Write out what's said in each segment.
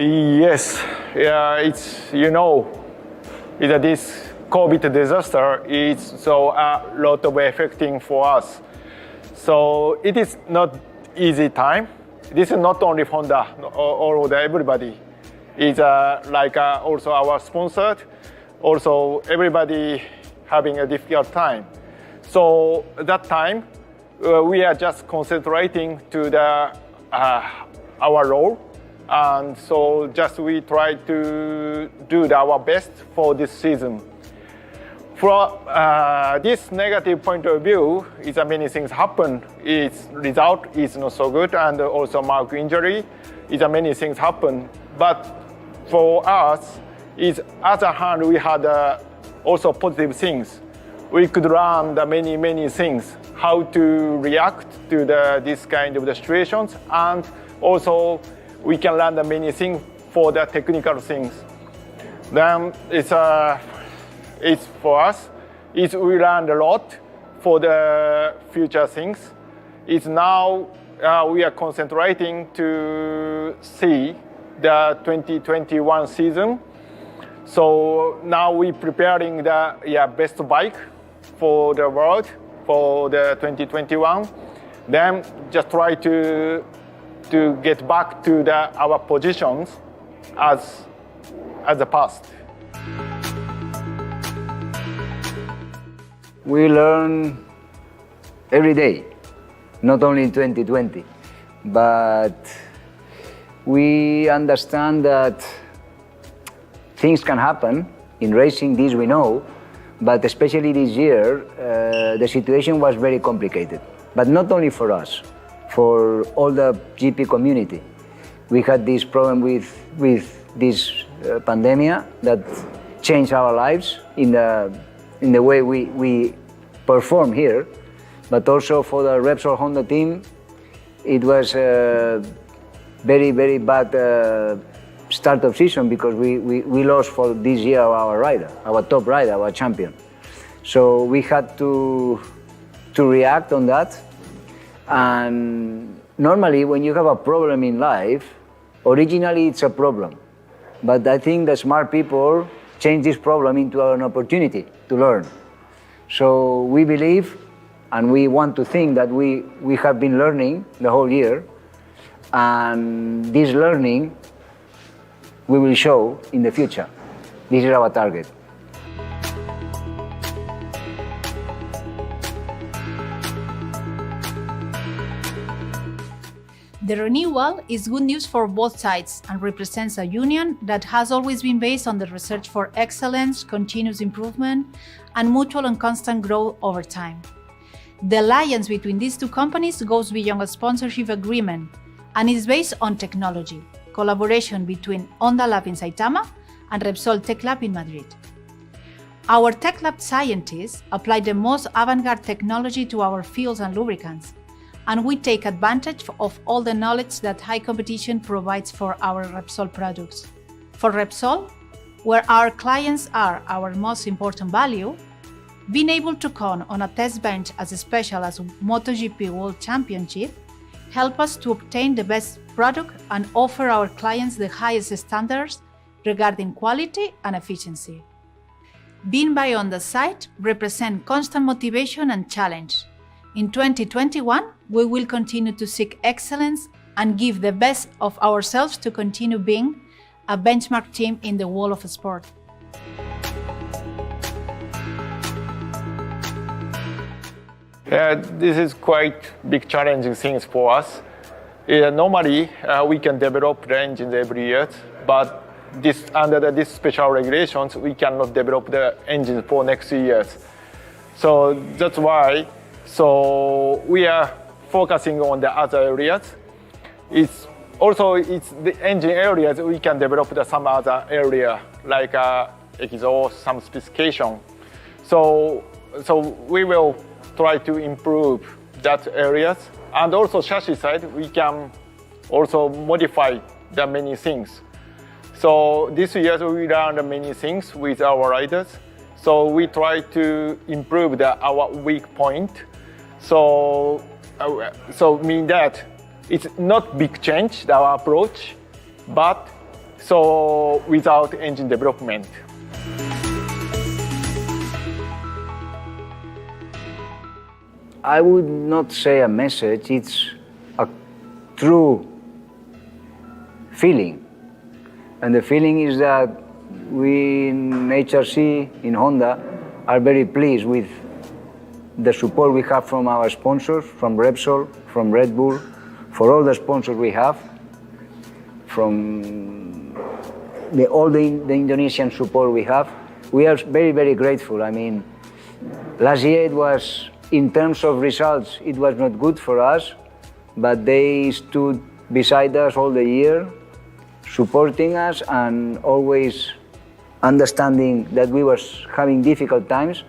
Yes, it's, this COVID disaster is so a lot of affecting for us. So it is not easy time. This is not only Honda, all everybody. It's also our sponsored, also everybody having a difficult time. So that time, we are just concentrating to the our role. And so just we try to do our best for this season. From this negative point of view, is many things happen. Its result is not so good, and also mark injury. Is many things happen. But for us, is other hand we had also positive things. We could learn the many things, how to react to this kind of the situations, and also we can learn the many things for the technical things. Then it's for us, we learned a lot for the future things. It's now we are concentrating to see the 2021 season. So now we're preparing the best bike for the world for the 2021. Then just try to get back to our positions as the past. We learn every day, not only in 2020, but we understand that things can happen in racing, this we know, but especially this year, the situation was very complicated. But not only for us, for all the GP community. We had this problem with this pandemic that changed our lives in the way we perform here, but also for the Repsol Honda team, it was a very, very bad start of season because we lost for this year our rider, our top rider, our champion. So we had to react on that. And normally when you have a problem in life, originally it's a problem. But I think the smart people change this problem into an opportunity to learn. So we believe And we want to think that we have been learning the whole year, and this learning we will show in the future. This is our target. The renewal is good news for both sides and represents a union that has always been based on the research for excellence, continuous improvement, and mutual and constant growth over time. The alliance between these two companies goes beyond a sponsorship agreement and is based on technology, collaboration between Honda Lab in Saitama and Repsol Tech Lab in Madrid. Our Tech Lab scientists apply the most avant-garde technology to our fuels and lubricants, and we take advantage of all the knowledge that high competition provides for our Repsol products. For Repsol, where our clients are our most important value, being able to count on a test bench as special as MotoGP World Championship help us to obtain the best product and offer our clients the highest standards regarding quality and efficiency. Being by on the site represents constant motivation and challenge. In 2021, we will continue to seek excellence and give the best of ourselves to continue being a benchmark team in the world of sport. Yeah, this is quite big challenging things for us. Normally, we can develop the engines every year, but under these special regulations, we cannot develop the engines for next years. So that's why we are focusing on the other areas. It's the engine areas we can develop some other area like exhaust, some specification. So we will try to improve that areas, and also chassis side we can also modify the many things. So this year we learned many things with our riders. So we try to improve our weak point. So mean that it's not big change our approach, but so without engine development. I would not say a message, it's a true feeling. And the feeling is that we in HRC, in Honda, are very pleased with the support we have from our sponsors, from Repsol, from Red Bull, for all the sponsors we have, from all the Indonesian support we have. We are very, very grateful. I mean, last year it was, in terms of results, it was not good for us, but they stood beside us all the year, supporting us and always understanding that we were having difficult times,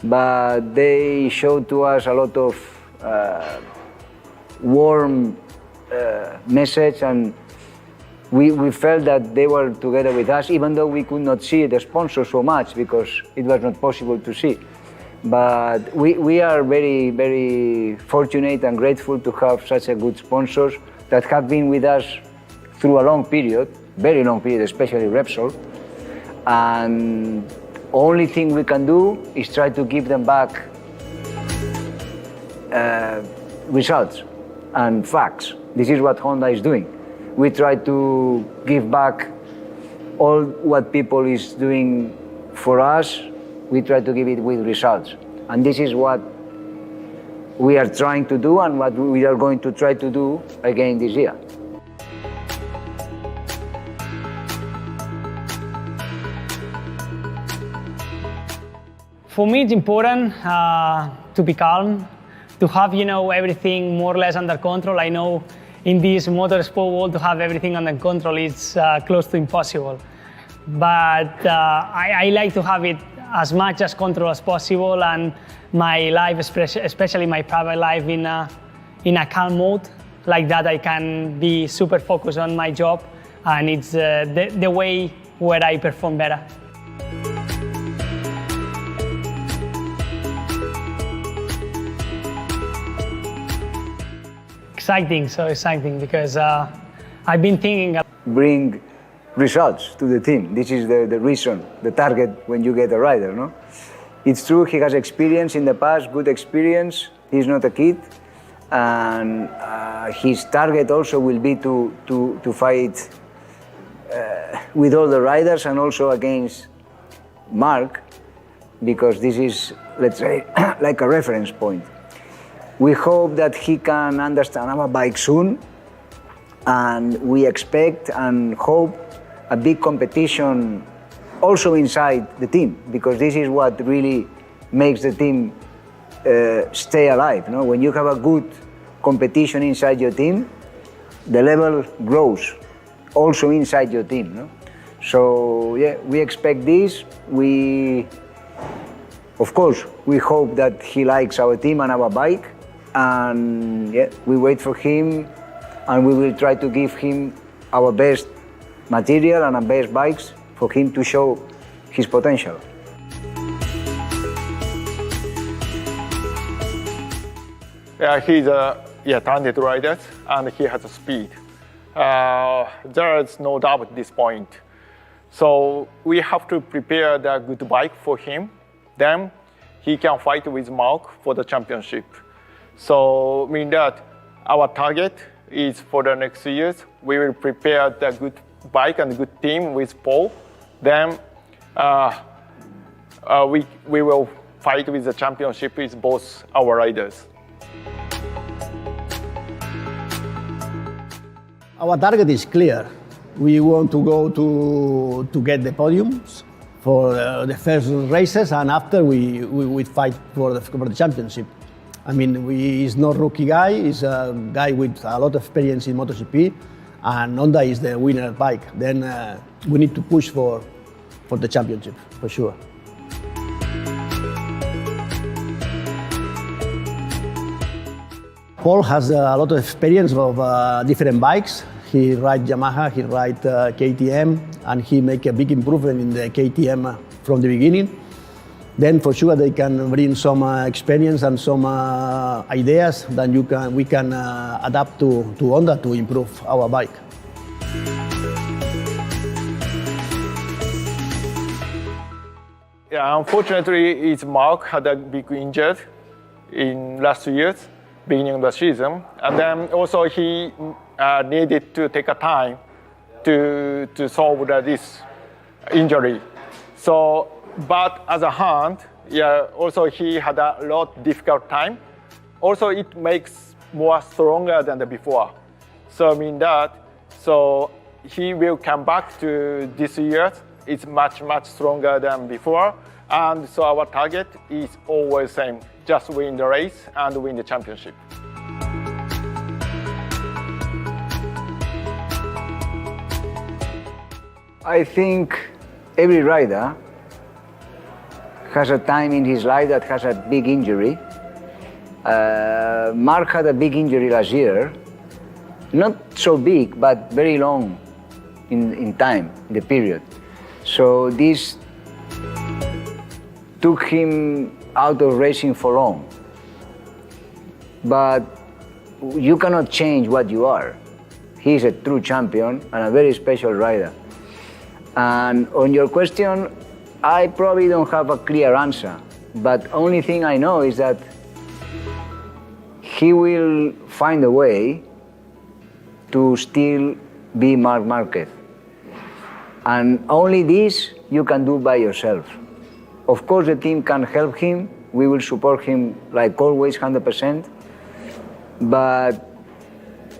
but they showed to us a lot of warm message, and we felt that they were together with us, even though we could not see the sponsors so much because it was not possible to see. But we are very, very fortunate and grateful to have such a good sponsors that have been with us through a long period, very long period, especially Repsol. And only thing we can do is try to give them back results and facts. This is what Honda is doing. We try to give back all what people is doing for us. We try to give it with results. And this is what we are trying to do and what we are going to try to do again this year. For me, it's important to be calm, to have everything more or less under control. I know in this motorsport world to have everything under control is close to impossible. But I like to have it as much as control as possible, and my life, especially my private life, in a calm mode. Like that, I can be super focused on my job, and it's the way where I perform better. So exciting because I've been thinking. Bring results to the team. This is the reason, the target when you get a rider, no? it's true he has experience in the past, good experience. He's not a kid, and his target also will be to fight with all the riders and also against Mark, because this is, let's say, like a reference point. We hope that he can understand our bike soon, and we expect and hope a big competition also inside the team, because this is what really makes the team stay alive. No? When you have a good competition inside your team, the level grows also inside your team. No? So yeah, we expect this. Of course, we hope that he likes our team and our bike, and yeah, we wait for him, and we will try to give him our best material and our best bikes for him to show his potential. Yeah, he's a talented rider, and he has a speed. There is no doubt at this point. So we have to prepare the good bike for him. Then he can fight with Mark for the championship. So mean that our target is for the next years, we will prepare the good bike and good team with Paul. Then we will fight with the championship with both our riders. Our target is clear. We want to go to get the podiums for the first races, and after we fight for the championship. I mean, he's not a rookie guy. He's a guy with a lot of experience in MotoGP, and Honda is the winner bike. Then we need to push for the championship, for sure. Paul has a lot of experience of different bikes. He rides Yamaha, he rides KTM, and he make a big improvement in the KTM from the beginning. Then for sure they can bring some experience and some ideas that we can adapt to Honda to improve our bike. Yeah, unfortunately, Mark had a big injury in last 2 years, beginning of the season, and then also he needed to take a time to solve this injury. So, but as a hand, yeah, also he had a lot difficult time. Also, it makes more stronger than the before. So I mean that, so he will come back to this year. It's much stronger than before, and so our target is always same: just win the race and win the championship. I think every rider has a time in his life that has a big injury. Mark had a big injury last year, not so big, but very long in time, the period. So this took him out of racing for long. But you cannot change what you are. He's a true champion and a very special rider. And on your question, I probably don't have a clear answer, but only thing I know is that he will find a way to still be Marc Marquez. And only this you can do by yourself. Of course, the team can help him. We will support him like always, 100%. But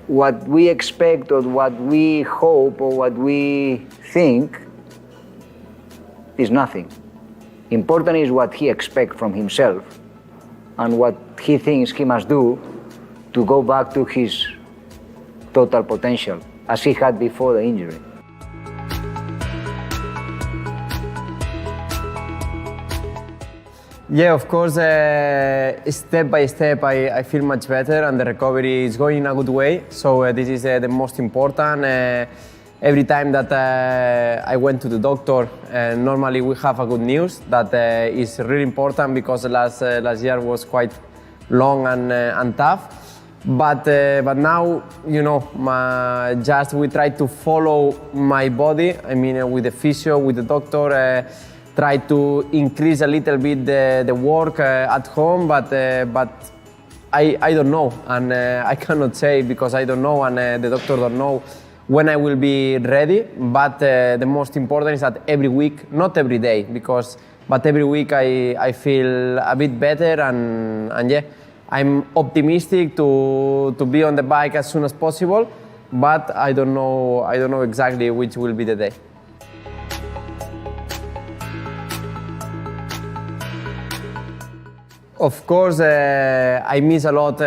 what we expect or what we hope or what we think is nothing. Important is what he expects from himself and what he thinks he must do to go back to his total potential as he had before the injury. Yeah, of course, step by step I feel much better and the recovery is going in a good way. So this is the most important. Every time that I went to the doctor, normally we have a good news that is really important because last year was quite long and tough. But now, you know, just we try to follow my body. I mean, with the physio, with the doctor, try to increase a little bit the work at home, but I don't know, and I cannot say because I don't know, and the doctor don't know when I will be ready. But the most important is that every week, not every day, but every week I feel a bit better, and yeah, I'm optimistic to be on the bike as soon as possible, but I don't know exactly which will be the day. Of course, I miss a lot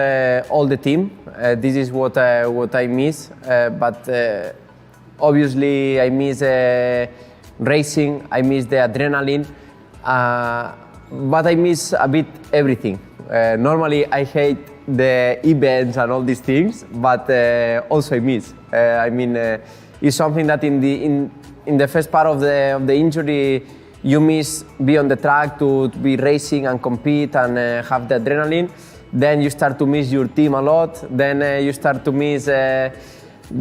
all the team. This is what I miss. But obviously, I miss racing. I miss the adrenaline. But I miss a bit everything. Normally, I hate the events and all these things, but also I miss. It's something that in the first part of the injury, you miss be on the track to be racing and compete and have the adrenaline. Then you start to miss your team a lot. Then you start to miss the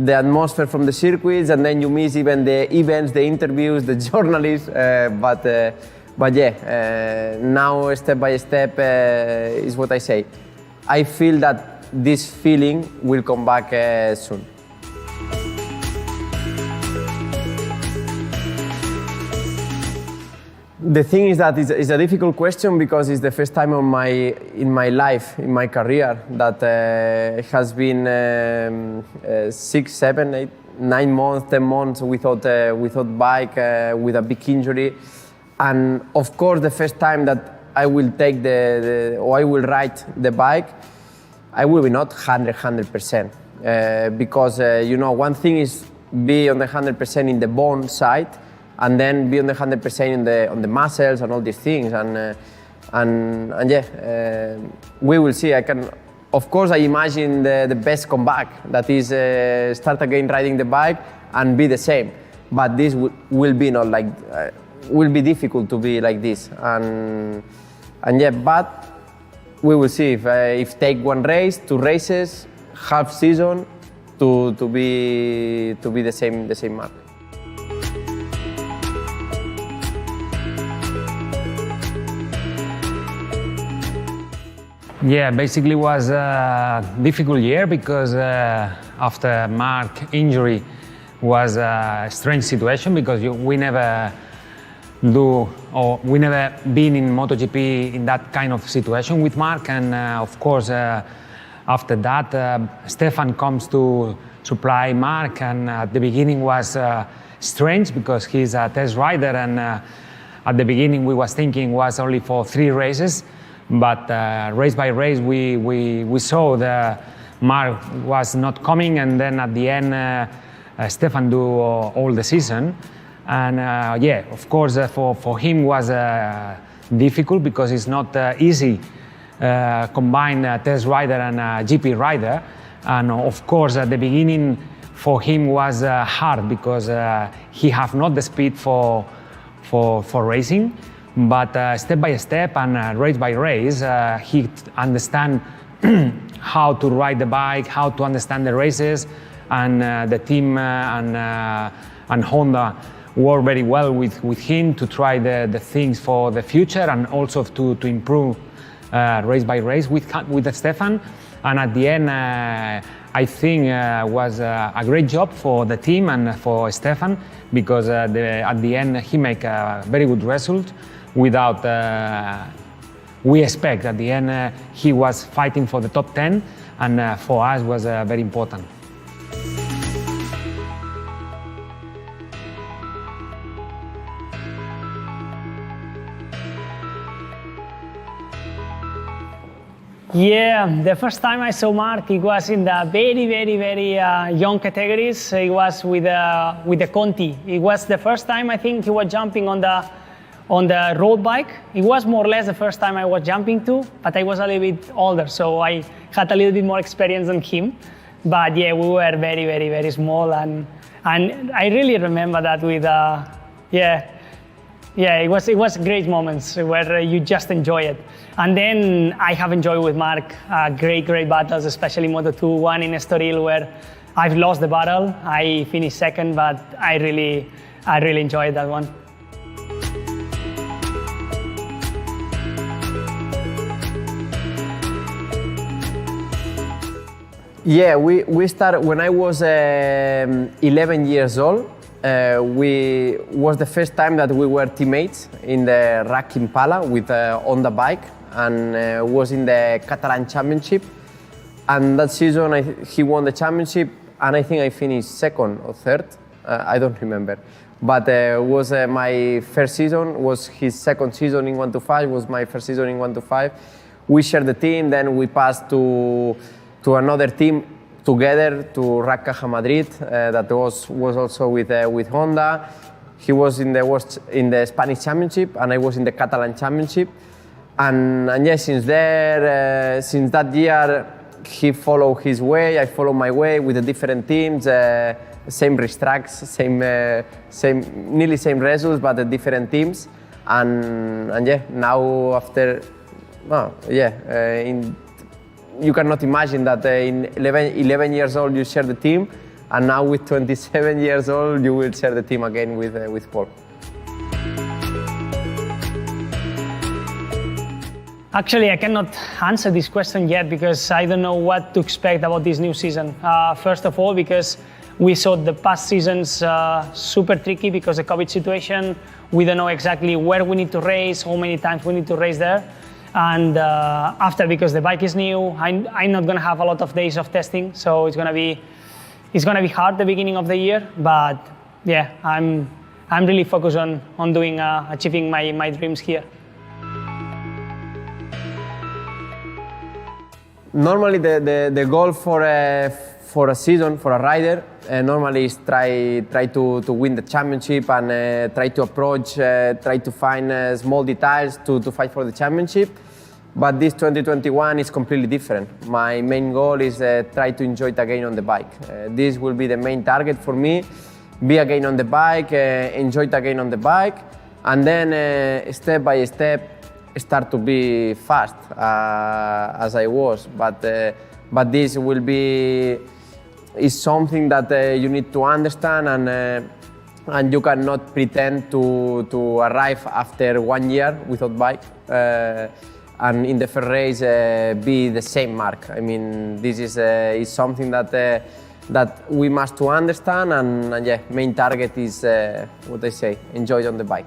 atmosphere from the circuits, and then you miss even the events, the interviews, the journalists. But yeah, now step by step is what I say. I feel that this feeling will come back soon. The thing is that it's a difficult question because it's the first time in my life, in my career, that it has been 6, 7, 8, 9 months, 10 months without bike, with a big injury. And of course, the first time that I will take or I will ride the bike, I will be not 100%. Because, one thing is be on the 100% in the bone side, and then be on the 100% on the muscles and all these things, and yeah, we will see. Of course, I imagine the best comeback, that is start again riding the bike and be the same. But this will be not like, will be difficult to be like this, and yeah. But we will see if take 1 race, 2 races, half season to be the same mark. Yeah, basically was a difficult year because after Mark injury was a strange situation because we never been in MotoGP in that kind of situation with Mark, and of course after that Stefan comes to supply Mark, and at the beginning was strange because he's a test rider, and at the beginning we was thinking was only for 3 races. But race by race, we saw the Mark was not coming, and then at the end, Stefan do all the season. And yeah, of course, for him was difficult because it's not easy combine a test rider and a GP rider. And of course, at the beginning, for him was hard because he have not the speed for racing. But step by step and race by race, he understand how to ride the bike, how to understand the races, and the team and Honda work very well with him to try the things for the future, and also to improve race by race with Stefan. And at the end, I think was a great job for the team and for Stefan, because at the end he make a very good result. Without, we expect at the end he was fighting for the top 10, and for us was very important. Yeah, the first time I saw Mark, it was in the very young categories. It was with the Conti. It was the first time I think he was jumping on the road bike. It was more or less the first time I was jumping too, but I was a little bit older, so I had a little bit more experience than him. But yeah, we were very small, and I really remember that with it was great moments where you just enjoy it. And then I have enjoyed with Mark great battles, especially Moto2, one in Estoril where I've lost the battle. I finished second, but I really enjoyed that one. Yeah, we started when I was 11 years old. We was the first time that we were teammates in the RAC Impala with on the bike, and was in the Catalan Championship. And that season, he won the championship, and I think I finished second or third. I don't remember. But was my first season, was his second season in 125, was my first season in 125. We shared the team, then we passed to another team together, to RAC Caja Madrid, that was also with Honda. He was in the Spanish Championship, and I was in the Catalan Championship. And yeah, since that year, he followed his way, I followed my way with the different teams. Same racetracks, nearly same results, but the different teams. And yeah, now after, you cannot imagine that in 11 years old you share the team, and now with 27 years old you will share the team again with Paul. Actually, I cannot answer this question yet because I don't know what to expect about this new season. First of all, because we saw the past seasons super tricky because of the COVID situation. We don't know exactly where we need to race, how many times we need to race there. And after, because the bike is new, I'm not going to have a lot of days of testing, so it's going to be hard the beginning of the year. But yeah, I'm really focused on achieving my dreams here. Normally, the goal for a season, for a rider, normally is try to win the championship and try to approach, try to find small details to fight for the championship. But this 2021 is completely different. My main goal is try to enjoy it again on the bike. This will be the main target for me. Be again on the bike, enjoy it again on the bike, and then step by step start to be fast as I was. But this will be is something that you need to understand, and you cannot pretend to arrive after 1 year without bike and in the first race be the same mark. I mean, this is something that we must to understand, and yeah, main target is what I say, enjoy it on the bike.